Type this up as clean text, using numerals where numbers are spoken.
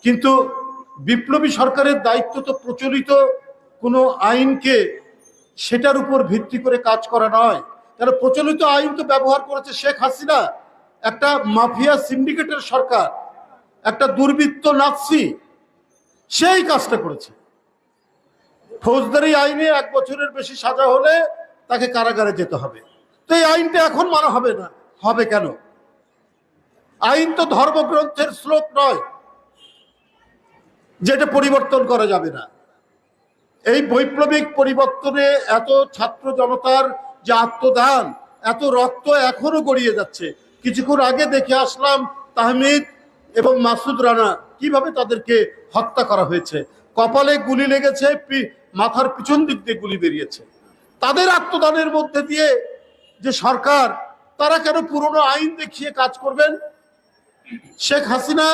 কিন্তু বিপ্লবী সরকারের দায়িত্ব তো প্রচলিত কোনো আইনকে সেটার উপর ভিত্তি করে কাজ করা নয়। তারা প্রচলিত আইন তো ব্যবহার করেছে শেখ হাসিনা, একটা মাফিয়া সিন্ডিকেটের সরকার, একটা দুর্বৃত্ত নাৎসি, সেই কাজটা করেছে। ফৌজদারি আইনে 1 বছরের বেশি সাজা হলে তাকে কারাগারে যেতে হবে। তো এই আইনটা এখন মানা হবে না, হবে কেন? আইন তো ধর্মগ্রন্থের শ্লোক নয় যেটা পরিবর্তন করা যাবে না। এই বৈপ্লবিক পরিবর্তনে এত ছাত্র জনতার যে আত্মদান, এত রক্ত এখনো গড়িয়ে যাচ্ছে। কিছুক্ষণ আগে দেখে আসলাম তাহমিদ এবং মাসুদ রানা কিভাবে তাদেরকে হত্যা করা হয়েছে, কপালে গুলি লেগেছে, মাথার পিছন দিক দিয়ে গুলি বেরিয়েছে। তাদের আত্মদানের মধ্যে দিয়ে যে সরকার, তারা কেন পুরনো আইন দেখিয়ে কাজ করবেন? শেখ হাসিনা